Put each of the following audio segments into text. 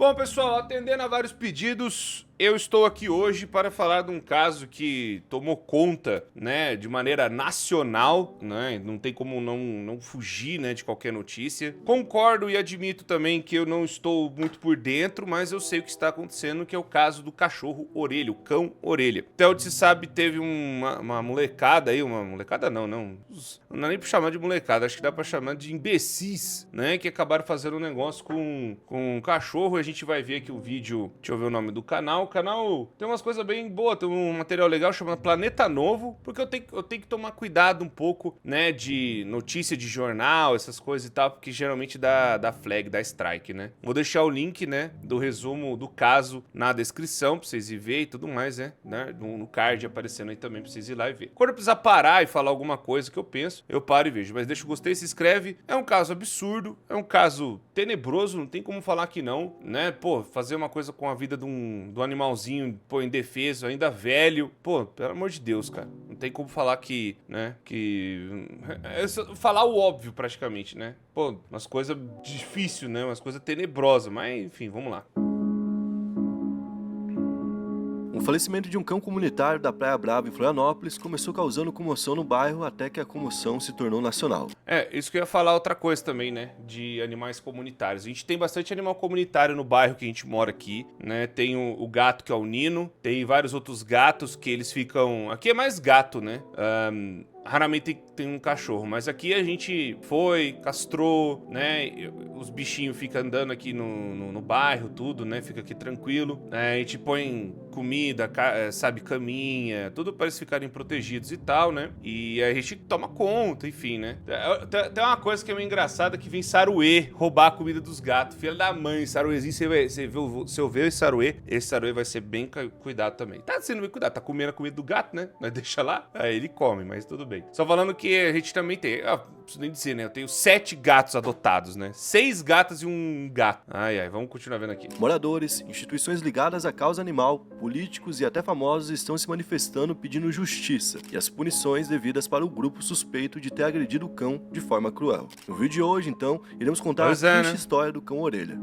Bom, pessoal, atendendo a vários pedidos, eu estou aqui hoje para falar de um caso que tomou conta, né, de maneira nacional, né, não tem como não fugir, né, de qualquer notícia. Concordo e admito também que eu não estou muito por dentro, mas eu sei o que está acontecendo, que é o caso do cachorro orelha, o cão orelha. Até onde se sabe, teve uma molecada aí, uma molecada não é nem pra chamar de molecada, acho que dá pra chamar de imbecis, né, que acabaram fazendo um negócio com um cachorro. A gente vai ver aqui o vídeo, deixa eu ver o nome do canal. O canal tem umas coisas bem boas, tem um material legal chamado Planeta Novo, porque eu tenho que tomar cuidado um pouco, né, de notícia de jornal, essas coisas e tal, porque geralmente dá flag, dá strike, né. Vou deixar o link, né, do resumo do caso na descrição, pra vocês irem ver e tudo mais, né, no card aparecendo aí também pra vocês ir lá e ver. Quando eu precisar parar e falar alguma coisa que eu penso, eu paro e vejo, mas deixa o gostei, se inscreve. É um caso absurdo, é um caso tenebroso, não tem como falar que não, né, pô, fazer uma coisa com a vida de um animalzinho, pô, indefeso, ainda velho, pô, pelo amor de Deus, cara, não tem como falar que, né, falar o óbvio praticamente, né, pô, umas coisas difíceis, né, umas coisas tenebrosas, mas enfim, vamos lá. O falecimento de um cão comunitário da Praia Brava, em Florianópolis, começou causando comoção no bairro até que a comoção se tornou nacional. Isso que eu ia falar outra coisa também, né, de animais comunitários. A gente tem bastante animal comunitário no bairro que a gente mora aqui, né, tem o gato que é o Nino, tem vários outros gatos que eles ficam... Aqui é mais gato, né, raramente tem um cachorro, mas aqui a gente foi, castrou, né, os bichinhos ficam andando aqui no bairro, tudo, né, fica aqui tranquilo, né, a gente põe comida, sabe, caminha, tudo para eles ficarem protegidos e tal, né, e a gente toma conta, enfim, né. Tem uma coisa que é meio engraçada, que vem saruê roubar a comida dos gatos, filha da mãe, saruêzinho, se eu ver esse saruê vai ser bem cuidado também. Tá sendo bem cuidado, tá comendo a comida do gato, né, mas deixa lá, aí ele come, mas tudo bem. Só falando que a gente também tem, não preciso nem dizer, né, eu tenho 7 gatos adotados, né, 6 gatas e um gato. Ai, vamos continuar vendo aqui. Moradores, instituições ligadas à causa animal, políticos e até famosos estão se manifestando pedindo justiça e as punições devidas para o grupo suspeito de ter agredido o cão de forma cruel. No vídeo de hoje, então, iremos contar a triste história do cão orelha.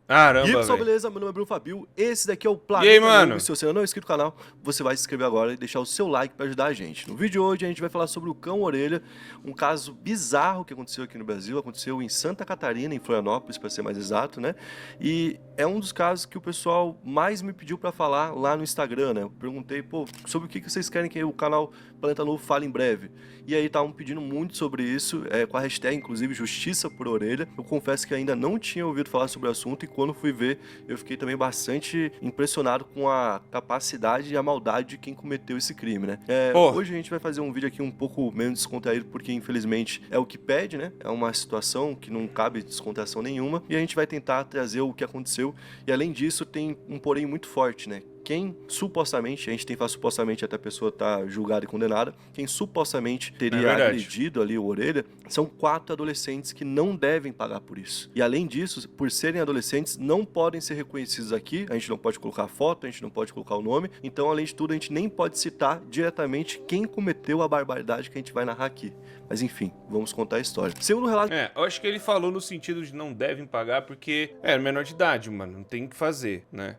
Caramba, e aí, pessoal, véio. beleza? Meu nome é Bruno Fabio, esse daqui é o Planeta E aí, mano? Novo. Se você ainda não é inscrito no canal, você vai se inscrever agora e deixar o seu like para ajudar a gente. No vídeo de hoje, a gente vai falar sobre o cão orelha, um caso bizarro que aconteceu aqui no Brasil, aconteceu em Santa Catarina, em Florianópolis, para ser mais exato, né? E é um dos casos que o pessoal mais me pediu para falar lá no Instagram, né? Eu perguntei, pô, sobre o que vocês querem que o canal Planeta Novo fale em breve? E aí estavam pedindo muito sobre isso, com a hashtag, inclusive, Justiça por Orelha. Eu confesso que ainda não tinha ouvido falar sobre o assunto e quando fui ver, eu fiquei também bastante impressionado com a capacidade e a maldade de quem cometeu esse crime, né? Hoje a gente vai fazer um vídeo aqui um pouco menos descontraído, porque infelizmente é o que pede, né? É uma situação que não cabe descontração nenhuma, e a gente vai tentar trazer o que aconteceu, e além disso tem um porém muito forte, né? Quem supostamente, a gente tem que falar supostamente até a pessoa estar julgada e condenada, quem supostamente teria agredido ali o orelha, são 4 adolescentes que não devem pagar por isso. E além disso, por serem adolescentes, não podem ser reconhecidos aqui, a gente não pode colocar foto, a gente não pode colocar o nome, então além de tudo a gente nem pode citar diretamente quem cometeu a barbaridade que a gente vai narrar aqui. Mas enfim, vamos contar a história. Segundo o relato... eu acho que ele falou no sentido de não devem pagar porque é menor de idade, mano, não tem o que fazer, né?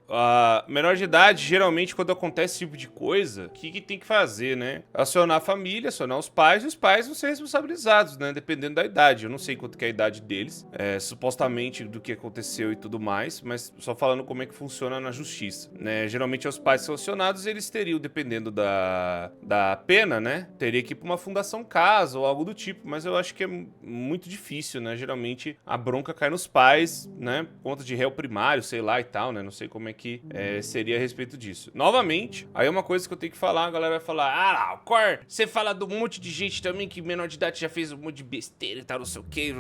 Menor de idade, geralmente, quando acontece esse tipo de coisa, o que tem que fazer, né? Acionar a família, acionar os pais, e os pais vão ser responsabilizados, né? Dependendo da idade. Eu não sei quanto que é a idade deles, supostamente do que aconteceu e tudo mais, mas só falando como é que funciona na justiça, né? Geralmente, os pais são acionados, eles teriam, dependendo da pena, né? Teria que ir pra uma fundação casa ou algo do tipo, mas eu acho que é muito difícil, né? Geralmente, a bronca cai nos pais, né? Por conta de réu primário, sei lá e tal, né? Não sei como é que seria a respeito disso. Novamente, aí é uma coisa que eu tenho que falar, a galera vai falar, Cor, você fala de um monte de gente também que menor de idade já fez um monte de besteira e tal, não sei o que.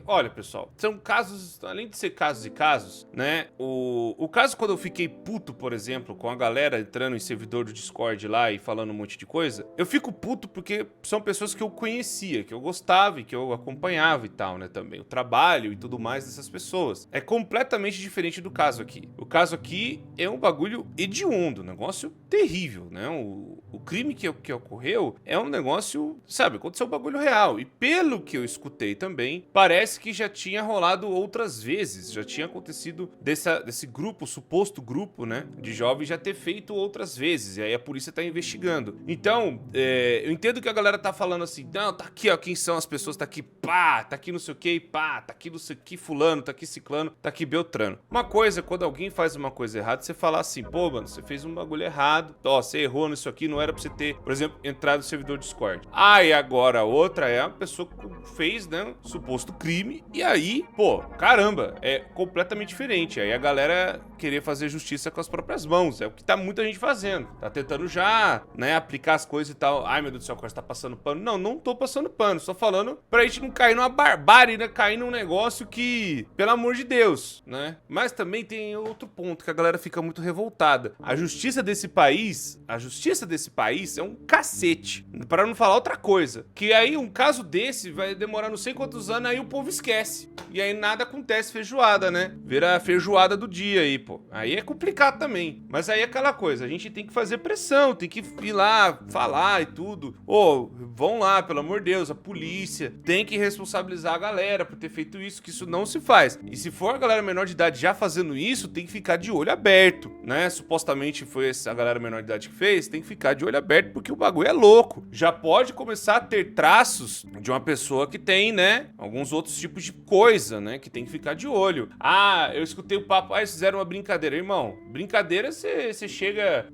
Olha, pessoal, são casos, além de ser casos e casos, né, o caso quando eu fiquei puto, por exemplo, com a galera entrando em servidor do Discord lá e falando um monte de coisa, eu fico puto porque são pessoas que eu conhecia, que eu gostava e que eu acompanhava e tal, né, também, o trabalho e tudo mais dessas pessoas. É completamente diferente do caso aqui. O caso aqui é um bagulho hediondo, negócio terrível, né? O crime que ocorreu é um negócio, sabe, aconteceu um bagulho real. E pelo que eu escutei também, parece que já tinha rolado outras vezes, já tinha acontecido desse grupo, suposto grupo, né, de jovens já ter feito outras vezes, e aí a polícia tá investigando. Então, eu entendo que a galera tá falando assim, não, tá aqui, ó, quem são as pessoas, tá aqui, pá, tá aqui não sei o que, pá, tá aqui não sei o que, fulano, tá aqui ciclano, tá aqui beltrano. Uma coisa, quando alguém faz uma coisa errada, você falar assim, pô, mano, você fez um bagulho errado, ó, você errou nisso aqui, não era pra você ter, por exemplo, entrado no servidor Discord. Ah, e agora a outra é a pessoa que fez, né, um suposto crime, e aí, pô, caramba, é completamente diferente. Aí a galera querer fazer justiça com as próprias mãos, é o que tá muita gente fazendo. Tá tentando já, né, aplicar as coisas e tal. Ai, meu Deus do céu, o cara tá passando pano. Não, não tô passando pano, só falando pra gente não cair numa barbárie, né, cair num negócio que, pelo amor de Deus, né. Mas também tem outro ponto que a galera fica muito revoltada. A justiça desse país é um cacete, pra não falar outra coisa. Que aí um caso desse vai demorar não sei quantos anos, aí o povo esquece. E aí nada acontece, feijoada, né? Vira a feijoada do dia aí, pô. Aí é complicado também. Mas aí é aquela coisa, a gente tem que fazer pressão, tem que ir lá, falar e tudo. Ô, vão lá, pelo amor de Deus, a polícia tem que responsabilizar a galera por ter feito isso, que isso não se faz. E se for a galera menor de idade já fazendo isso, tem que ficar de olho aberto, né? Supostamente foi a galera menor de idade que fez, tem que ficar de olho aberto porque o bagulho é louco. Já pode começar a ter traços de uma pessoa que tem, né, alguns outros tipos de coisa, né, que tem que ficar de olho. Ah, eu escutei o papo, eles fizeram uma brincadeira. Irmão, brincadeira você chega,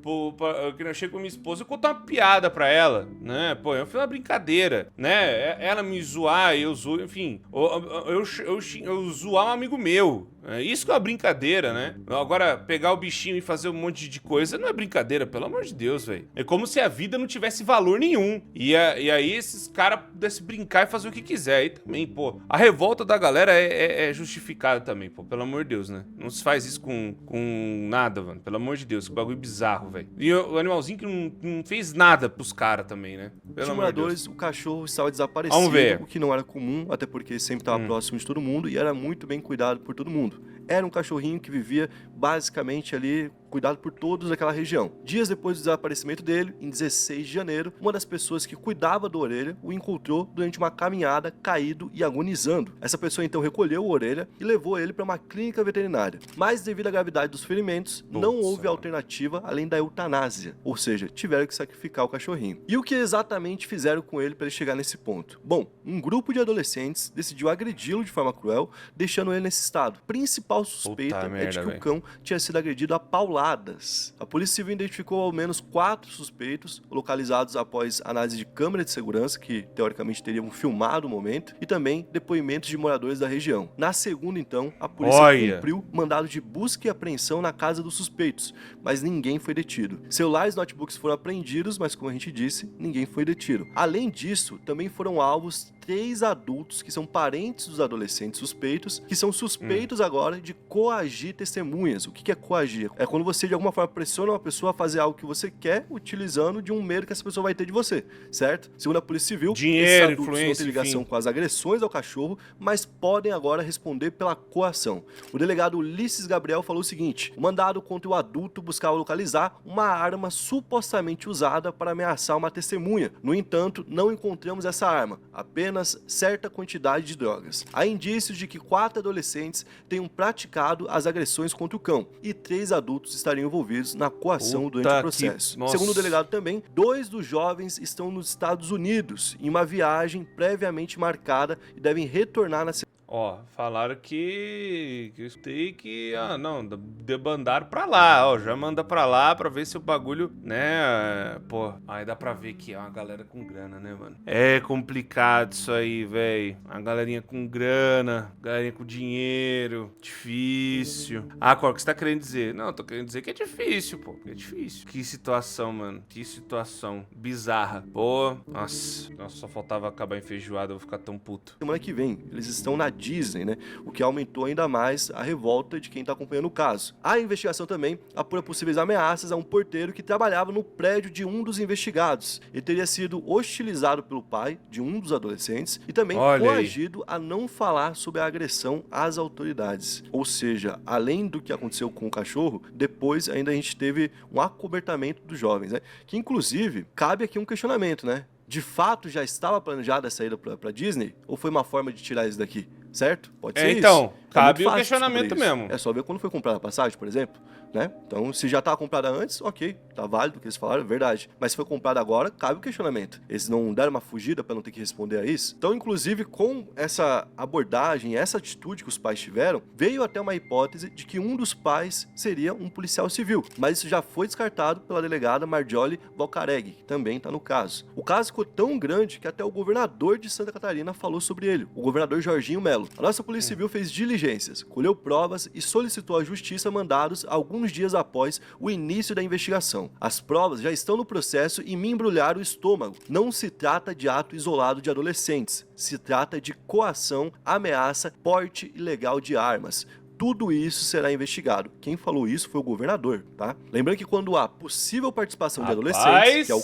que eu chego com minha esposa e conto uma piada pra ela, né, pô, eu fiz uma brincadeira, né, ela me zoar, eu zoo, enfim, eu zoar um amigo meu. É isso que é uma brincadeira, né? Agora, pegar o bichinho e fazer um monte de coisa não é brincadeira, pelo amor de Deus, velho. É como se a vida não tivesse valor nenhum. E aí esses caras pudessem brincar e fazer o que quiser. Aí também, pô, a revolta da galera é justificada também, pô, pelo amor de Deus, né? Não se faz isso com nada, mano. Pelo amor de Deus, que bagulho bizarro, velho. E o animalzinho que não fez nada pros caras também, né? Pelo amor de Deus. O cachorro estava desaparecido, vamos ver. O que não era comum, até porque sempre estava próximo de todo mundo e era muito bem cuidado por todo mundo. Era um cachorrinho que vivia basicamente ali, cuidado por todos daquela região. Dias depois do desaparecimento dele, em 16 de janeiro, uma das pessoas que cuidava da Orelha o encontrou durante uma caminhada, caído e agonizando. Essa pessoa então recolheu a Orelha e levou ele para uma clínica veterinária. Mas devido à gravidade dos ferimentos, não houve alternativa além da eutanásia, ou seja, tiveram que sacrificar o cachorrinho. E o que exatamente fizeram com ele para ele chegar nesse ponto? Bom, um grupo de adolescentes decidiu agredi-lo de forma cruel, deixando ele nesse estado. Principal suspeita é de que o cão tinha sido agredido a pauladas. A Polícia Civil identificou ao menos 4 suspeitos, localizados após análise de câmera de segurança, que teoricamente teriam filmado o momento, e também depoimentos de moradores da região. Na segunda, então, a polícia cumpriu mandado de busca e apreensão na casa dos suspeitos, mas ninguém foi detido. Celulares e notebooks foram apreendidos, mas como a gente disse, ninguém foi detido. Além disso, também foram alvos 3 adultos que são parentes dos adolescentes suspeitos, que são suspeitos agora de coagir testemunhas. O que é coagir? É quando você de alguma forma pressiona uma pessoa a fazer algo que você quer, utilizando de um medo que essa pessoa vai ter de você, certo? Segundo a Polícia Civil, esses adultos não têm ligação com as agressões ao cachorro, mas podem agora responder pela coação. O delegado Ulisses Gabriel falou o seguinte: o mandado contra o adulto buscava localizar uma arma supostamente usada para ameaçar uma testemunha. No entanto, não encontramos essa arma, apenas certa quantidade de drogas. Há indícios de que 4 adolescentes tenham praticado as agressões contra o cão e 3 adultos estariam envolvidos na coação durante o processo. Segundo o delegado também, 2 dos jovens estão nos Estados Unidos em uma viagem previamente marcada e devem retornar na Ó, falaram que eu escutei que, não, debandaram pra lá, ó, já manda pra lá pra ver se o bagulho, né, pô, aí dá pra ver que é uma galera com grana, né, mano? É complicado isso aí, velho, a galerinha com grana, galerinha com dinheiro, difícil. Ah, qual que você tá querendo dizer? Não, tô querendo dizer que é difícil, pô, que é difícil. Que situação, mano, que situação bizarra. Pô, nossa, só faltava acabar em feijoada, eu vou ficar tão puto. Semana que vem, eles estão na Disney, né? O que aumentou ainda mais a revolta de quem está acompanhando o caso. A investigação também apura possíveis ameaças a um porteiro que trabalhava no prédio de um dos investigados. Ele teria sido hostilizado pelo pai de um dos adolescentes e também coagido a não falar sobre a agressão às autoridades. Ou seja, além do que aconteceu com o cachorro, depois ainda a gente teve um acobertamento dos jovens, né? Que inclusive cabe aqui um questionamento, né? De fato já estava planejada a saída para Disney ou foi uma forma de tirar isso daqui? Certo? Pode ser então, isso. cabe o questionamento mesmo. É só ver quando foi comprada a passagem, por exemplo, né? Então, se já estava comprada antes, ok, tá válido o que eles falaram, é verdade. Mas se foi comprada agora, cabe o questionamento. Eles não deram uma fugida para não ter que responder a isso? Então, inclusive, com essa abordagem, essa atitude que os pais tiveram, veio até uma hipótese de que um dos pais seria um policial civil. Mas isso já foi descartado pela delegada Marjorie Valcareggi, que também está no caso. O caso ficou tão grande que até o governador de Santa Catarina falou sobre ele, o governador Jorginho Melo. A nossa Polícia Civil fez diligências, colheu provas e solicitou à Justiça mandados alguns dias após o início da investigação. As provas já estão no processo e me embrulharam o estômago. Não se trata de ato isolado de adolescentes, se trata de coação, ameaça, porte ilegal de armas. Tudo isso será investigado. Quem falou isso foi o governador, tá? Lembrando que quando há possível participação de adolescentes, que é o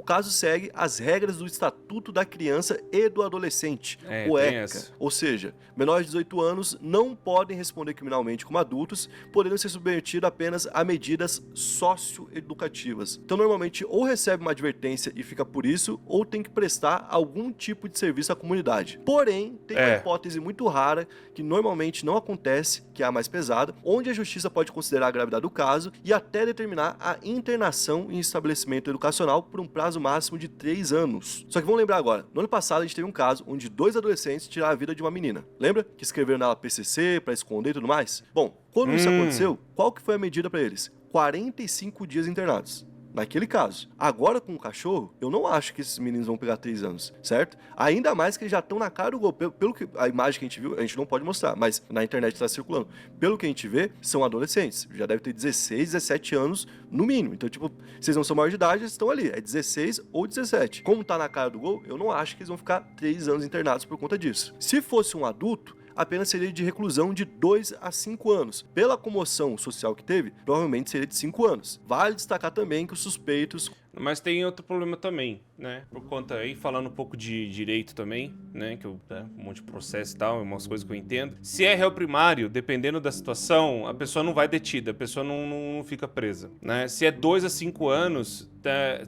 caso segue as regras do Estatuto da Criança e do Adolescente, o ECA. Ou seja, menores de 18 anos não podem responder criminalmente como adultos, podendo ser submetidos apenas a medidas socioeducativas. Então, normalmente, ou recebe uma advertência e fica por isso, ou tem que prestar algum tipo de serviço à comunidade. Porém, tem uma hipótese muito rara, que normalmente não acontece, que é a mais pesada, onde a justiça pode considerar a gravidade do caso e até determinar a internação em estabelecimento educacional por um prazo máximo de 3 anos. Só que vamos lembrar agora, no ano passado a gente teve um caso onde 2 adolescentes tiraram a vida de uma menina. Lembra? Que escreveram nela PCC para esconder e tudo mais? Bom, quando isso aconteceu, qual que foi a medida para eles? 45 dias internados. Naquele caso. Agora com o cachorro, eu não acho que esses meninos vão pegar 3 anos, certo? Ainda mais que eles já estão na cara do gol. Pelo que a imagem que a gente viu, a gente não pode mostrar, mas na internet está circulando. Pelo que a gente vê, são adolescentes. Já deve ter 16, 17 anos no mínimo. Então, tipo, vocês não são maior de idade, eles estão ali. É 16 ou 17. Como tá na cara do gol, eu não acho que eles vão ficar 3 anos internados por conta disso. Se fosse um adulto, a pena seria de reclusão de 2 a 5 anos. Pela comoção social que teve, provavelmente seria de 5 anos. Vale destacar também que os suspeitos... Mas tem outro problema também, né? Por conta aí, falando um pouco de direito também, né? Que um monte de processo e tal, umas coisas que eu entendo. Se é réu primário, dependendo da situação, a pessoa não vai detida, a pessoa não fica presa, né? Se é 2 a 5 anos,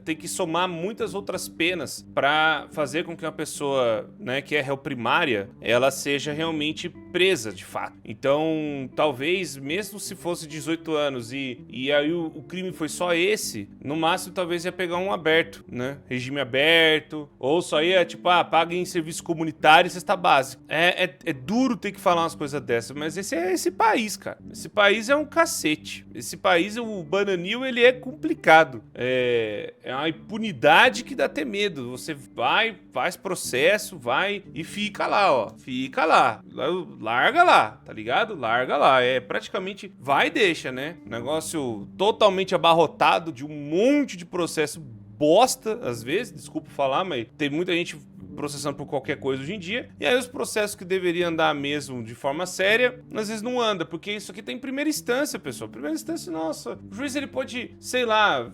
tem que somar muitas outras penas para fazer com que uma pessoa, né, que é réu primária, ela seja realmente presa, de fato. Então, talvez, mesmo se fosse 18 anos e aí o crime foi só esse, no máximo, talvez ia pegar um aberto, né? Regime aberto, ou só ia, tipo, paga em serviço comunitário e cesta básica. É duro ter que falar umas coisas dessas, mas esse é esse país, cara. Esse país é um cacete. Esse país, o Bananil, ele é complicado. É uma impunidade que dá até medo. Você vai, faz processo, vai e fica lá, ó. Fica lá. Larga lá, tá ligado? Larga lá. É praticamente vai e deixa, né? Negócio totalmente abarrotado de um monte de processo bosta, às vezes, desculpa falar, mas tem muita gente processando por qualquer coisa hoje em dia, e aí os processos que deveriam andar mesmo de forma séria, às vezes não anda, porque isso aqui tá em primeira instância, pessoal. Primeira instância, nossa, o juiz ele pode, sei lá,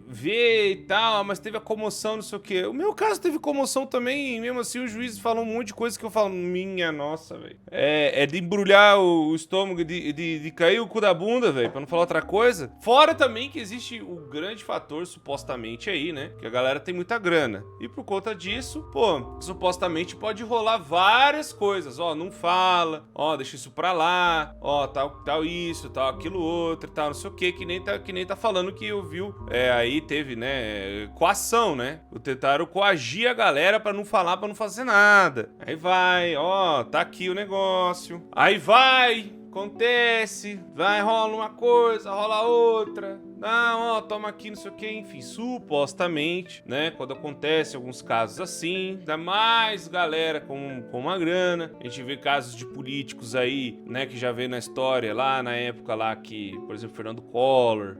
ver e tal, mas teve a comoção, não sei o quê. O meu caso teve comoção também, e mesmo assim o juiz falou um monte de coisa que eu falo, minha nossa, velho. É de embrulhar o estômago, de cair o cu da bunda, velho, pra não falar outra coisa. Fora também que existe o grande fator, supostamente aí, né, que a galera tem muita grana. E por conta disso, pô, supostamente pode rolar várias coisas, ó, não fala, ó, deixa isso pra lá, ó, tal isso, tal aquilo outro, tal não sei o que nem tá falando que ouviu, aí teve, né, coação, né, tentaram coagir a galera pra não falar, pra não fazer nada, aí vai, ó, tá aqui o negócio, aí vai... Acontece, vai, rola uma coisa, rola outra, não, ó, toma aqui, não sei o que, enfim, supostamente, né, quando acontece alguns casos assim, ainda mais galera com uma grana, a gente vê casos de políticos aí, né, que já vê na história, lá na época lá que, por exemplo, Fernando Collor,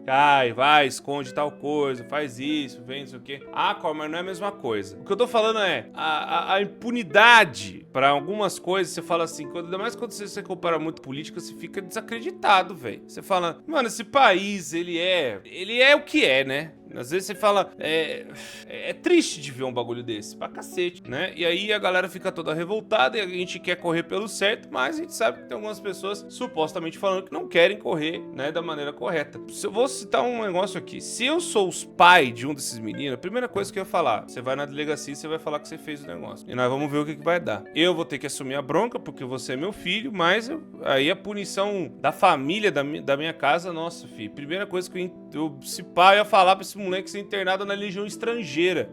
vai, esconde tal coisa, faz isso, vem, não sei o que. Ah, Collor, mas não é a mesma coisa. O que eu tô falando é, a impunidade pra algumas coisas, você fala assim, ainda mais quando você compara muito política, você fica desacreditado, velho. Você fala, mano, esse país, ele é o que é, né? Às vezes você fala, é triste de ver um bagulho desse, pra cacete, né? E aí a galera fica toda revoltada e a gente quer correr pelo certo, mas a gente sabe que tem algumas pessoas supostamente falando que não querem correr, né, da maneira correta. Eu vou citar um negócio aqui. Se eu sou os pais de um desses meninos, a primeira coisa que eu ia falar, você vai na delegacia e você vai falar que você fez o negócio. E nós vamos ver o que vai dar. Eu vou ter que assumir a bronca, porque você é meu filho, mas aí a punição da família da minha casa, nossa, filho. Primeira coisa que se pá, eu ia falar pra esse moleque ser internado na legião estrangeira.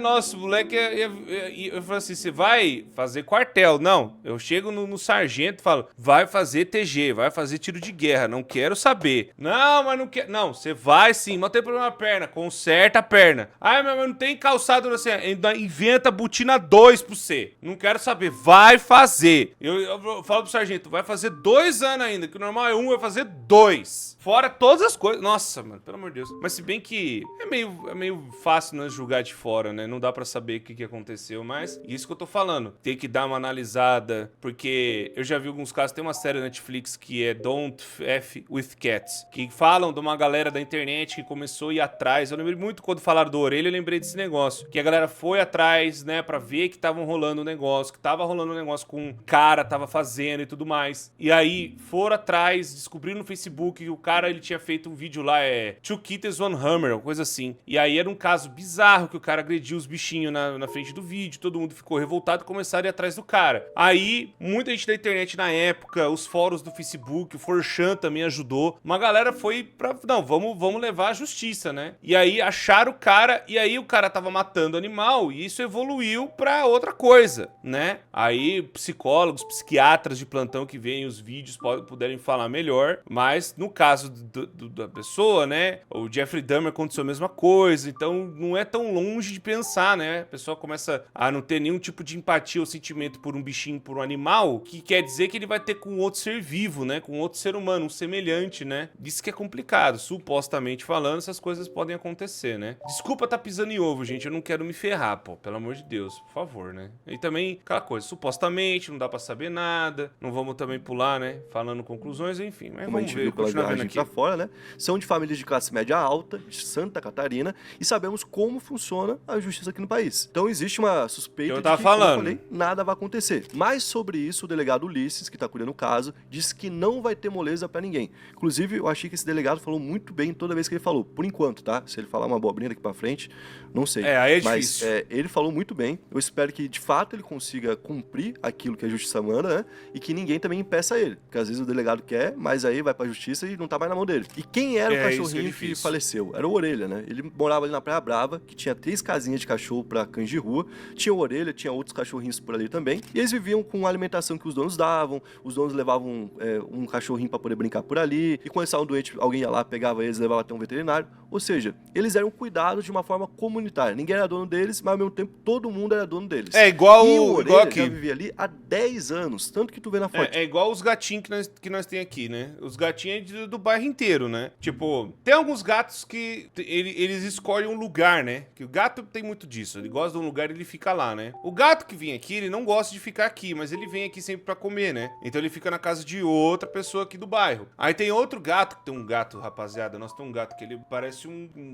Nossa, o moleque eu falo assim, você vai fazer quartel? Não, eu chego no sargento e falo, vai fazer TG, vai fazer tiro de guerra, não quero saber. Não, mas não quero. Não, você vai sim, mas tem problema na perna, conserta a perna. Ai, mas não tem calçado, assim, inventa botina 2 pra você. Não quero saber, vai fazer. Eu falo pro sargento, vai fazer 2 anos ainda, que o normal é 1, vai fazer 2. Fora todas as coisas. Nossa, mano, pelo amor de Deus. Mas se bem que é meio fácil nós julgar de fora, né? Não dá pra saber o que aconteceu, mas isso que eu tô falando. Tem que dar uma analisada, porque eu já vi alguns casos. Tem uma série na Netflix que é Don't F with Cats, que falam de uma galera da internet que começou a ir atrás. Eu lembrei muito quando falaram do Orelha, eu lembrei desse negócio. Que a galera foi atrás, né, pra ver que estavam rolando um negócio, que tava rolando um negócio com um cara, tava fazendo e tudo mais. E aí foram atrás, descobriram no Facebook que o cara, ele tinha feito um vídeo lá, Two Kittens, One Hammer, uma coisa assim. E aí era um caso bizarro que o cara agrediu os bichinhos na frente do vídeo, todo mundo ficou revoltado e começaram a ir atrás do cara. Aí, muita gente da internet na época, os fóruns do Facebook, o 4chan também ajudou. Uma galera foi pra... Não, vamos levar à justiça, né? E aí acharam o cara, e aí o cara tava matando animal, e isso evoluiu pra outra coisa, né? Aí psicólogos, psiquiatras de plantão que veem os vídeos puderem falar melhor, mas no caso da pessoa, né? O Jeffrey Dahmer aconteceu a mesma coisa, então não é tão longe de pensar, né? A pessoa começa a não ter nenhum tipo de empatia ou sentimento por um bichinho, por um animal, que quer dizer que ele vai ter com outro ser vivo, né? Com outro ser humano, um semelhante, né? Isso que é complicado. Supostamente falando, essas coisas podem acontecer, né? Desculpa tá pisando em ovo, gente. Eu não quero me ferrar, pô. Pelo amor de Deus, por favor, né? E também, aquela coisa, supostamente, não dá pra saber nada. Não vamos também pular, né? Falando conclusões, enfim. Mas como a vamos gente ver, viu pela continuar vendo viagem aqui. pra fora, né? São de famílias de classe média alta, de Santa Catarina, e sabemos como funciona a justiça aqui no país. Então existe uma suspeita de que, como eu falei, nada vai acontecer. Mas sobre isso, o delegado Ulisses, que tá cuidando o caso, disse que não vai ter moleza pra ninguém. Inclusive, eu achei que esse delegado falou muito bem toda vez que ele falou. Por enquanto, tá? Se ele falar uma abobrinha daqui pra frente, não sei. Aí é mas difícil. ele falou muito bem. Eu espero que, de fato, ele consiga cumprir aquilo que a justiça manda, né? E que ninguém também impeça ele. Porque às vezes o delegado quer, mas aí vai pra justiça e não tá mais na mão dele. E quem era o cachorrinho que faleceu? Era o Orelha, né? Ele morava ali na Praia Brava, que tinha 3 casinhas de cachorro pra cães de rua. Tinha o Orelha, tinha outros cachorrinhos por ali também. E eles viviam com a alimentação que os donos davam. Os donos levavam um cachorrinho pra poder brincar por ali. E quando eles estavam doentes, alguém ia lá, pegava eles, levava até um veterinário. Ou seja, eles eram cuidados de uma forma comunitária. Ninguém era dono deles, mas ao mesmo tempo todo mundo era dono deles. É igual e o Orelha igual aqui. já vivia ali há 10 anos. Tanto que tu vê na foto. É igual os gatinhos que nós tem aqui, né? Os gatinhos do bairro inteiro, né? Tipo, tem alguns gatos que eles escolhem um lugar, né? Que o gato tem muito disso. Ele gosta de um lugar e ele fica lá, né? O gato que vem aqui, ele não gosta de ficar aqui, mas ele vem aqui sempre pra comer, né? Então ele fica na casa de outra pessoa aqui do bairro. Aí tem outro gato, que tem um gato, rapaziada. Nós temos um gato que ele parece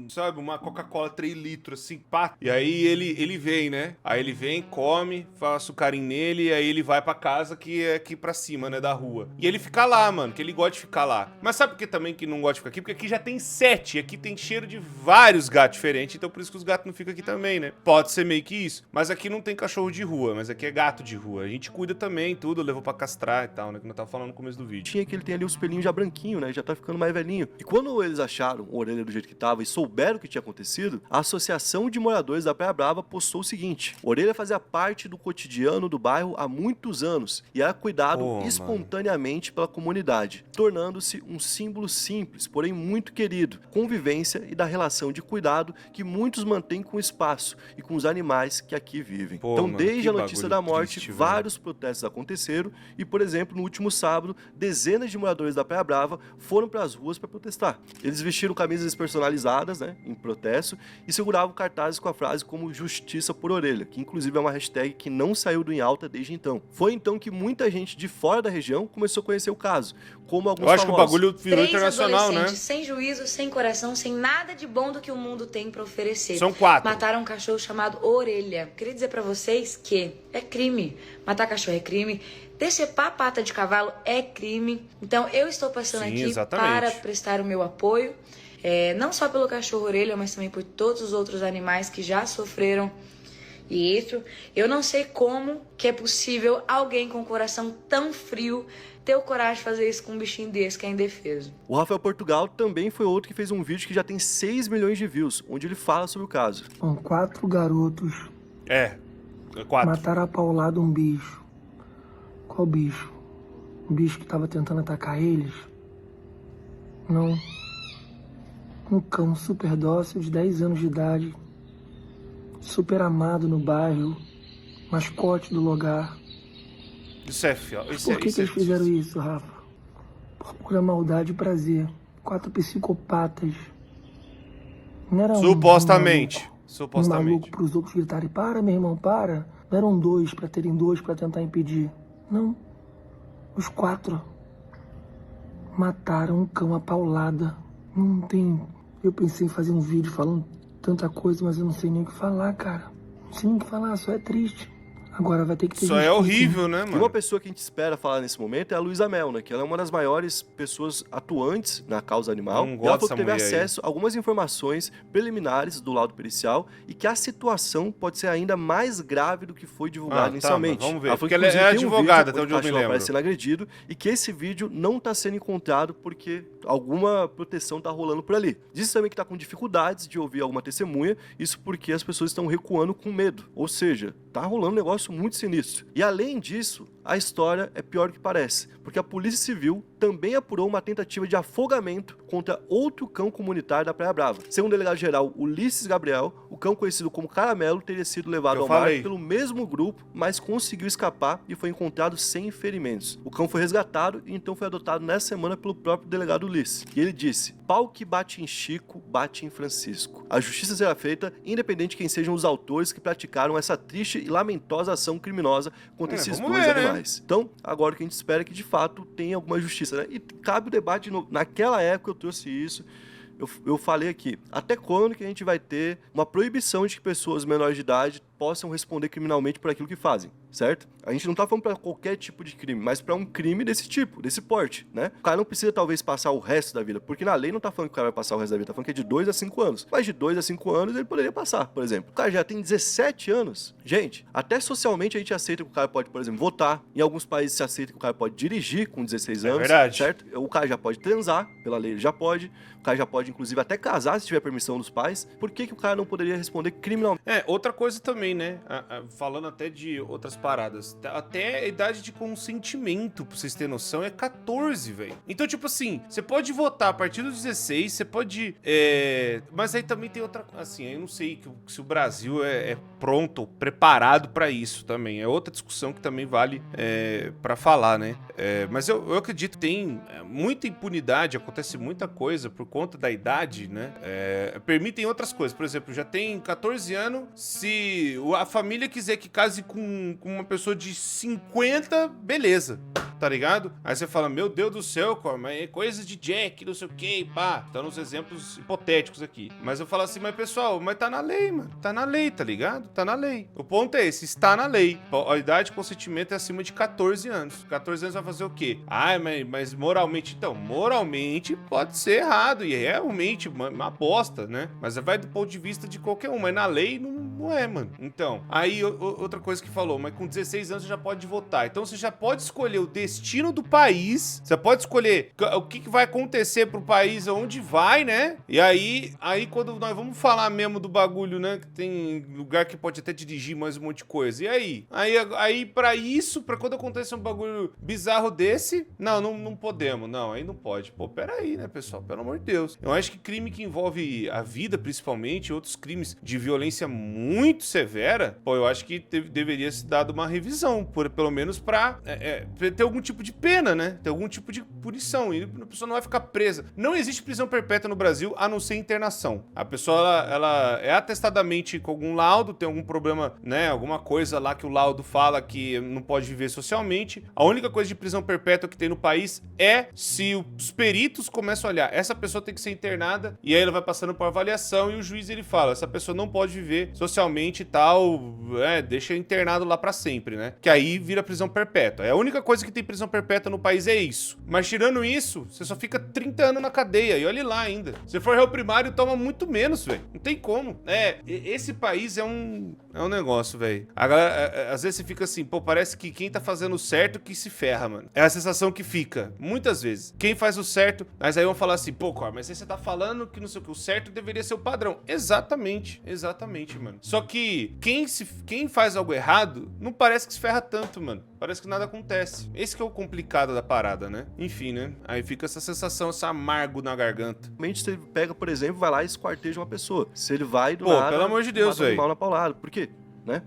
sabe, uma Coca-Cola 3 litros, assim, pá. E aí ele vem, né? Aí ele vem, come, faço carinho nele, e aí ele vai pra casa que é aqui pra cima, né? Da rua. E ele fica lá, mano, que ele gosta de ficar lá. Mas sabe por que também que não gosta de ficar aqui? Porque aqui já tem 7, aqui tem cheiro de vários gatos diferentes, então por isso que os gatos não ficam aqui também, né? Pode ser meio que isso. Mas aqui não tem cachorro de rua, mas aqui é gato de rua. A gente cuida também, tudo, levou pra castrar e tal, né? Que eu tava falando no começo do vídeo. Tinha que ele tem ali os pelinhos já branquinho, né? Já tá ficando mais velhinho. E quando eles acharam o Orelha do jeito que tava e souberam o que tinha acontecido, a Associação de Moradores da Praia Brava postou o seguinte: Orelha fazia parte do cotidiano do bairro há muitos anos e era cuidado espontaneamente pela comunidade, tornando-se um símbolo sim simples, porém muito querido, convivência e da relação de cuidado que muitos mantêm com o espaço e com os animais que aqui vivem. Pô, Então, mano, desde que a notícia da bagulho morte, triste, velho. vários protestos aconteceram e, por exemplo, no último sábado, dezenas de moradores da Praia Brava foram para as ruas para protestar. Eles vestiram camisas personalizadas, né, em protesto, e seguravam cartazes com a frase como Justiça por Orelha, que inclusive é uma hashtag que não saiu do em alta desde então. Foi então que muita gente de fora da região começou a conhecer o caso, como alguns Eu acho que o famosos. bagulho virou Três internacional, né? adolescentes sem juízo, sem coração, sem nada de bom do que o mundo tem pra oferecer. São 4. Mataram um cachorro chamado Orelha. Queria dizer pra vocês que é crime. Matar cachorro é crime. Decepar a pata de cavalo é crime. Então eu estou passando Sim, aqui exatamente. para prestar o meu apoio. Não só pelo cachorro Orelha, mas também por todos os outros animais que já sofreram isso. Eu não sei como que é possível alguém com um coração tão frio ter o coragem de fazer isso com um bichinho desse que é indefeso. O Rafael Portugal também foi outro que fez um vídeo que já tem 6 milhões de views, onde ele fala sobre o caso. São 4 garotos 4. mataram a paulada um bicho. Qual bicho? O bicho que tava tentando atacar eles? Não. Um cão super dócil de 10 anos de idade, super amado no bairro, mascote do lugar. Isso é fiel. Por que eles fizeram isso, Rafa? Por pura maldade e prazer. 4 psicopatas. Não era Supostamente. um maluco Supostamente. pros outros gritarem, para, meu irmão, para. Não eram 2 pra terem 2 pra tentar impedir. Não. Os 4 mataram um cão a paulada. Não tem... Eu pensei em fazer um vídeo falando tanta coisa, mas eu não sei nem o que falar, cara. Não sei nem o que falar, só é triste. Agora vai ter que ter... Isso é justiça, horrível, né, E uma mano? pessoa que a gente espera falar nesse momento é a Luísa Mel, né? Que ela é uma das maiores pessoas atuantes na causa animal. Não E gosto ela falou que dessa teve mulher aí. acesso a algumas informações preliminares do laudo pericial e que a situação pode ser ainda mais grave do que foi divulgado inicialmente. Mas vamos ver. Ela falou Porque que, ela é inclusive, tem um advogada, vídeo até onde onde eu o me cachorro lembro. aparece sendo agredido e que esse vídeo não está sendo encontrado porque alguma proteção está rolando por ali. Diz também que está com dificuldades de ouvir alguma testemunha, isso porque as pessoas estão recuando com medo. Ou seja, tá rolando um negócio muito sinistro. E além disso, a história é pior do que parece, porque a Polícia Civil também apurou uma tentativa de afogamento contra outro cão comunitário da Praia Brava. Segundo o delegado-geral Ulisses Gabriel, o cão conhecido como Caramelo teria sido levado Eu ao mar falei. pelo mesmo grupo, mas conseguiu escapar e foi encontrado sem ferimentos. O cão foi resgatado e então foi adotado nessa semana pelo próprio delegado Ulisses. E ele disse: pau que bate em Chico, bate em Francisco. A justiça será feita independente de quem sejam os autores que praticaram essa triste e lamentosa ação criminosa contra esses vamos dois ver, né? animais. Então, agora o que a gente espera é que de fato tenha alguma justiça, né? E cabe o debate de novo. Naquela época eu trouxe isso. Eu falei aqui, até quando que a gente vai ter uma proibição de que pessoas menores de idade possam responder criminalmente por aquilo que fazem, certo? A gente não tá falando para qualquer tipo de crime, mas para um crime desse tipo, desse porte, né? O cara não precisa talvez passar o resto da vida, porque na lei não tá falando que o cara vai passar o resto da vida, tá falando que é de 2 a 5 anos. Mas de 2 a 5 anos ele poderia passar, por exemplo. O cara já tem 17 anos. Gente, até socialmente a gente aceita que o cara pode, por exemplo, votar. Em alguns países se aceita que o cara pode dirigir com 16 anos, verdade. certo? O cara já pode transar, pela lei ele já pode. O cara já pode, inclusive, até casar se tiver permissão dos pais. Por que o cara não poderia responder criminalmente? Outra coisa também, né? Falando até de outras paradas. Até a idade de consentimento, pra vocês terem noção, é 14, velho. Então, tipo assim, você pode votar a partir dos 16, você pode... Mas aí também tem outra... Assim, eu não sei se o Brasil é pronto, preparado pra isso também. É outra discussão que também vale pra falar, né? Mas eu acredito que tem muita impunidade, acontece muita coisa por conta da idade, né? Permitem outras coisas. Por exemplo, já tem 14 anos, se a família quiser que case com uma pessoa de 50, beleza, tá ligado? Aí você fala, meu Deus do céu, mas é coisa de Jack, não sei o que, pá. Tá nos exemplos hipotéticos aqui. Mas eu falo assim, mas pessoal, mas tá na lei, mano. Tá na lei, tá ligado? Tá na lei. O ponto é esse, está na lei. A idade de consentimento é acima de 14 anos. 14 anos vai fazer o quê? Mas moralmente... Então, moralmente pode ser errado e é realmente uma bosta, né? Mas vai do ponto de vista de qualquer um. Mas na lei, Não é, mano. Então, aí outra coisa que falou, mas com 16 anos você já pode votar. Então você já pode escolher o destino do país, você pode escolher o que vai acontecer pro país, aonde vai, né? E aí quando nós vamos falar mesmo do bagulho, né, que tem lugar que pode até dirigir mais um monte de coisa. E aí? Aí pra isso, pra quando acontecer um bagulho bizarro desse, não podemos. Não, aí não pode. Pô, peraí, né, pessoal? Pelo amor de Deus. Eu acho que crime que envolve a vida, principalmente, outros crimes de violência muito severa, pô, eu acho que deveria se dado uma revisão, pelo menos pra ter algum tipo de pena, né? Ter algum tipo de punição. E a pessoa não vai ficar presa. Não existe prisão perpétua no Brasil, a não ser internação. A pessoa, ela é atestadamente com algum laudo, tem algum problema, né? Alguma coisa lá que o laudo fala que não pode viver socialmente. A única coisa de prisão perpétua que tem no país é se os peritos começam a olhar, essa pessoa tem que ser internada, e aí ela vai passando por avaliação e o juiz ele fala, essa pessoa não pode viver socialmente e tal, deixa internado lá pra sempre, né? Que aí vira prisão perpétua. É a única coisa que tem prisão perpétua no país é isso. Mas tirando isso, você só fica 30 anos na cadeia, e olha lá ainda. Se for réu primário, toma muito menos, velho. Não tem como. Esse país é um negócio, velho. A galera, às vezes você fica assim, pô, parece que quem tá fazendo certo que se ferra, mano. É a sensação que fica, muitas vezes. Quem faz o certo, mas aí vão falar assim, pô, Cor, mas aí você tá falando que não sei o que, o certo deveria ser o padrão. Exatamente, mano. Só que quem faz algo errado, não parece que se ferra tanto, mano. Parece que nada acontece. Esse que é o complicado da parada, né? Enfim, né? Aí fica essa sensação, esse amargo na garganta. Se ele pega, por exemplo, vai lá e esquarteja uma pessoa. Se ele vai do pô, nada... pelo amor de Deus, velho. Mal na paulada. Por quê? Né?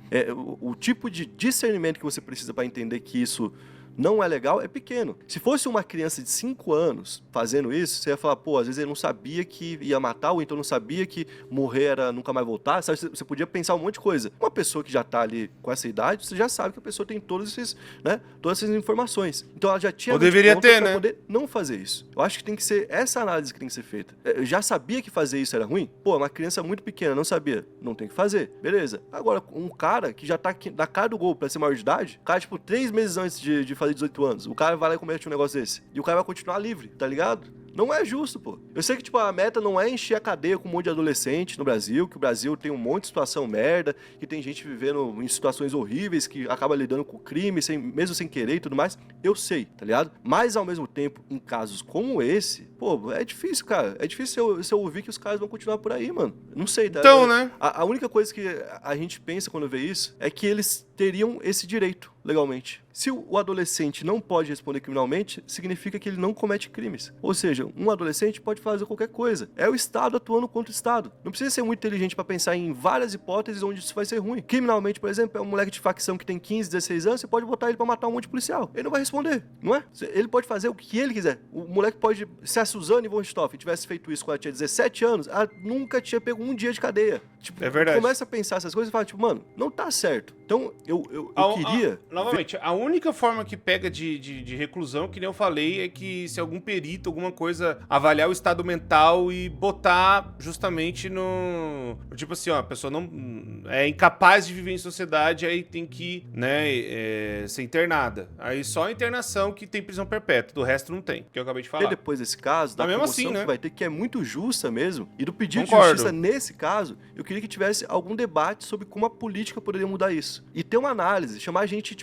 O tipo de discernimento que você precisa para entender que isso não é legal é pequeno. Se fosse uma criança de 5 anos fazendo isso, você ia falar, pô, às vezes ele não sabia que ia matar, ou então não sabia que morrer era nunca mais voltar, sabe? Você podia pensar um monte de coisa. Uma pessoa que já tá ali com essa idade, você já sabe que a pessoa tem todas essas informações. Então ela já tinha... Ou deveria ter, né? Poder não fazer isso. Eu acho que tem que ser essa análise que tem que ser feita. Eu já sabia que fazer isso era ruim? Pô, uma criança muito pequena, não sabia. Não tem que fazer. Beleza. Agora, um cara que já tá da cara do gol pra ser maior de idade, o cara, 3 meses antes de fazer 18 anos, o cara vai lá e comete um negócio desse. E o cara vai continuar livre, tá ligado? Não é justo, pô. Eu sei que, a meta não é encher a cadeia com um monte de adolescente no Brasil, que o Brasil tem um monte de situação merda, que tem gente vivendo em situações horríveis, que acaba lidando com crime, mesmo sem querer e tudo mais. Eu sei, tá ligado? Mas, ao mesmo tempo, em casos como esse, pô, é difícil, cara. É difícil eu ouvir que os caras vão continuar por aí, mano. Não sei, tá? Então, né? A única coisa que a gente pensa quando vê isso é que eles teriam esse direito, legalmente. Se o adolescente não pode responder criminalmente, significa que ele não comete crimes. Ou seja, um adolescente pode fazer qualquer coisa. É o Estado atuando contra o Estado. Não precisa ser muito inteligente para pensar em várias hipóteses onde isso vai ser ruim. Criminalmente, por exemplo, é um moleque de facção que tem 15, 16 anos, você pode botar ele para matar um monte de policial. Ele não vai responder, não é? Ele pode fazer o que ele quiser. O moleque pode... Se a Suzane von Richthofen tivesse feito isso quando ela tinha 17 anos, ela nunca tinha pego um dia de cadeia. É verdade. Começa a pensar essas coisas e fala, mano, não tá certo. Então, eu queria... Novamente, a única forma que pega de reclusão, que nem eu falei, é que se algum perito, alguma coisa, avaliar o estado mental e botar justamente no... Tipo assim, ó, a pessoa não é incapaz de viver em sociedade, aí tem que, né, ser internada. Aí só a internação que tem prisão perpétua, do resto não tem, que eu acabei de falar. E depois desse caso, da mesmo promoção assim, né? que vai ter, que é muito justa mesmo, e do pedido Concordo. de justiça nesse caso, eu queria que tivesse algum debate sobre como a política poderia mudar isso. E ter uma análise, chamar gente,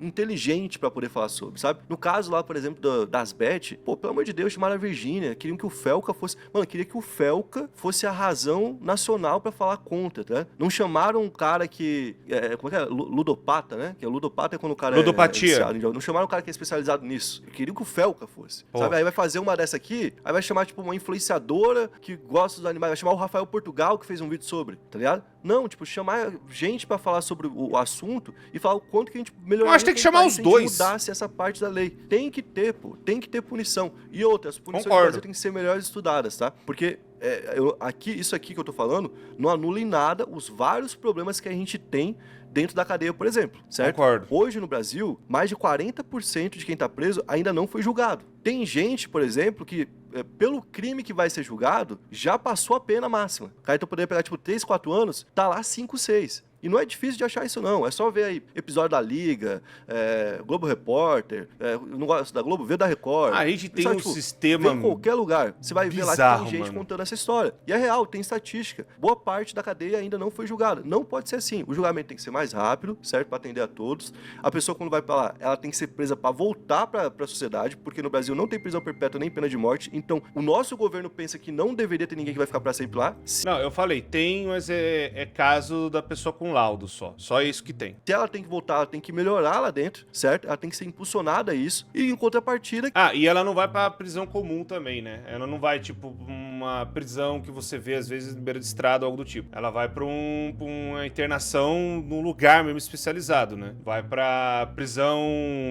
inteligente pra poder falar sobre, sabe? No caso lá, por exemplo, das Beth, pô, pelo amor de Deus, chamaram a Virgínia, queriam que o Felca fosse... Mano, queria que o Felca fosse a razão nacional pra falar contra, tá? Não chamaram um cara que... como é que é? Ludopata, né? Que ludopata é quando o cara Ludopatia. Não chamaram um cara que é especializado nisso. Queriam que o Felca fosse, pô, sabe? Aí vai fazer uma dessa aqui, aí vai chamar, uma influenciadora que gosta dos animais, vai chamar o Rafael Portugal, que fez um vídeo sobre, tá ligado? Não, chamar gente pra falar sobre o assunto e falar o quanto que a gente melhoraria. Eu acho que tem que chamar os dois. Se mudasse essa parte da lei. Tem que ter, pô. Tem que ter punição. E outras, punições Concordo. do Brasil têm que ser melhores estudadas, tá? Porque isso aqui que eu tô falando não anula em nada os vários problemas que a gente tem dentro da cadeia, por exemplo, certo? Concordo. Hoje no Brasil, mais de 40% de quem tá preso ainda não foi julgado. Tem gente, por exemplo, que pelo crime que vai ser julgado, já passou a pena máxima. O cara então poderia pegar 3, 4 anos, tá lá 5, 6. E não é difícil de achar isso, não. É só ver aí episódio da Liga, Globo Repórter, não gosto da Globo, vê da Record. A gente tem Sabe, um tipo, sistema vê em qualquer lugar. Você vai ver lá que bizarro, tem gente mano. contando essa história. E é real, tem estatística. Boa parte da cadeia ainda não foi julgada. Não pode ser assim. O julgamento tem que ser mais rápido, certo? Pra atender a todos. A pessoa, quando vai pra lá, ela tem que ser presa pra voltar pra sociedade, porque no Brasil não tem prisão perpétua nem pena de morte. Então, o nosso governo pensa que não deveria ter ninguém que vai ficar pra sempre lá. Não, eu falei, tem, mas é caso da pessoa com laudo só. Só isso que tem. Se ela tem que voltar, ela tem que melhorar lá dentro, certo? Ela tem que ser impulsionada a isso. E em contrapartida, Ah, e ela não vai pra prisão comum também, né? Ela não vai, tipo, uma prisão que você vê, às vezes, no beira de estrada ou algo do tipo. Ela vai pra uma internação num lugar mesmo especializado, né? Vai pra prisão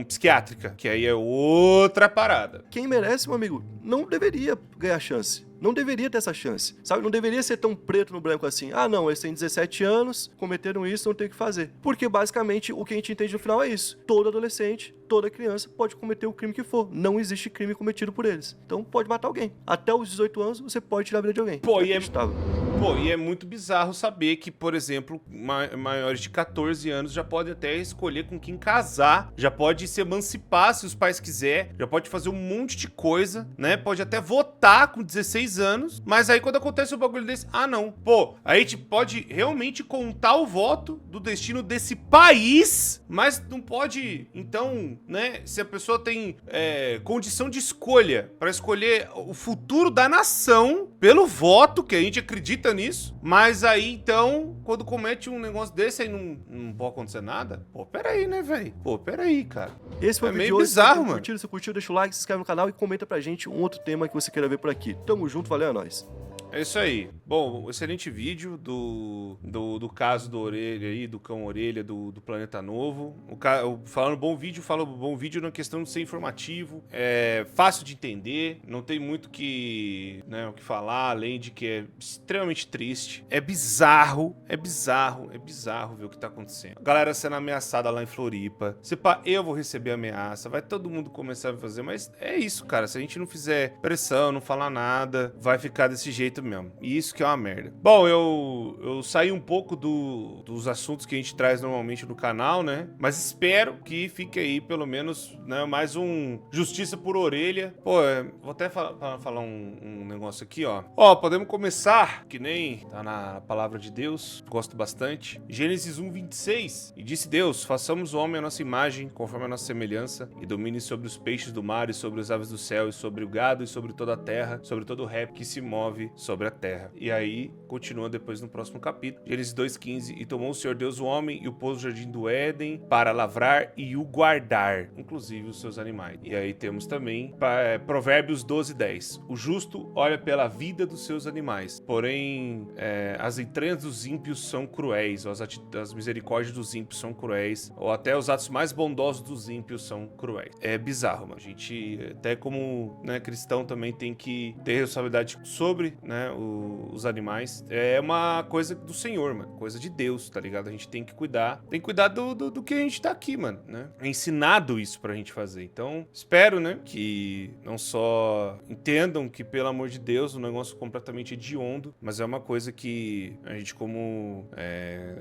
psiquiátrica, que aí é outra parada. quem merece, meu amigo, não deveria ganhar chance. Não deveria ter essa chance, sabe? Não deveria ser tão preto no branco assim. Ah, não, eles têm 17 anos, cometeram isso, não tem o que fazer. Porque, basicamente, o que a gente entende no final é isso. Todo adolescente, toda criança pode cometer o crime que for. Não existe crime cometido por eles. Então, pode matar alguém. Até os 18 anos, você pode tirar a vida de alguém. Pô, e é muito bizarro saber que, por exemplo, maiores de 14 anos já podem até escolher com quem casar, já pode se emancipar se os pais quiser, já pode fazer um monte de coisa, né? Pode até votar com 16 anos, mas aí quando acontece um bagulho desse, ah não, pô, aí a gente pode realmente contar o voto do destino desse país, mas não pode, então, né, se a pessoa tem condição de escolha pra escolher o futuro da nação pelo voto, que a gente acredita nisso, mas aí então, quando comete um negócio desse aí não pode acontecer nada, pô, peraí, né, velho? Pô, peraí, cara. Esse foi o vídeo meio de hoje. bizarro, mano. Se curtiu, deixa o like, se inscreve no canal e comenta pra gente um outro tema que você queira ver por aqui. Tamo junto, valeu, é nóis. É isso aí. Bom, excelente vídeo do caso do Orelha aí, do cão Orelha do Planeta Novo. Falando bom vídeo na questão de ser informativo. É fácil de entender, não tem muito o que falar, além de que é extremamente triste. É bizarro ver o que tá acontecendo. A galera sendo ameaçada lá em Floripa. Eu vou receber ameaça, vai todo mundo começar a fazer, mas é isso, cara. Se a gente não fizer pressão, não falar nada, vai ficar desse jeito mesmo. E isso que é uma merda. Bom, eu saí um pouco dos assuntos que a gente traz normalmente no canal, né? Mas espero que fique aí, pelo menos, né, mais um Justiça por Orelha. Pô, vou até falar um negócio aqui, ó. Ó, podemos começar, que nem tá na palavra de Deus, gosto bastante. Gênesis 1:26. E disse Deus, façamos o homem à nossa imagem, conforme a nossa semelhança, e domine sobre os peixes do mar, e sobre as aves do céu, e sobre o gado, e sobre toda a terra, sobre todo o réptil que se move sobre a terra. E aí, continua depois no próximo capítulo. Gênesis 2:15. E tomou o Senhor Deus o homem e o pôs no jardim do Éden para lavrar e o guardar, inclusive os seus animais. E aí temos também Provérbios 12:10. O justo olha pela vida dos seus animais, porém as entranhas dos ímpios são cruéis, ou as misericórdias dos ímpios são cruéis, ou até os atos mais bondosos dos ímpios são cruéis. É bizarro, mano. A gente, até como, né, cristão, também tem que ter responsabilidade sobre, né, os animais. É uma coisa do Senhor, mano. Coisa de Deus, tá ligado? A gente tem que cuidar. Tem que cuidar do que a gente tá aqui, mano, né? É ensinado isso pra gente fazer. Então, espero, né, que não só entendam que, pelo amor de Deus, o negócio é completamente hediondo, mas é uma coisa que a gente, como...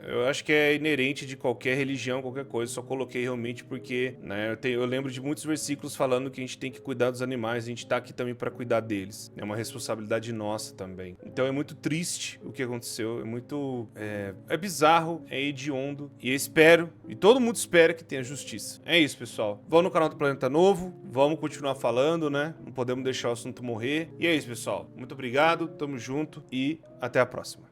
eu acho que é inerente de qualquer religião, qualquer coisa. Só coloquei realmente porque, né, eu lembro de muitos versículos falando que a gente tem que cuidar dos animais. A gente tá aqui também pra cuidar deles. É uma responsabilidade nossa também. Então é muito triste o que aconteceu, é muito... é bizarro, é hediondo, e eu espero, e todo mundo espera que tenha justiça. É isso, pessoal. Vamos no canal do Planeta Novo, vamos continuar falando, né? Não podemos deixar o assunto morrer. E é isso, pessoal. Muito obrigado, tamo junto e até a próxima.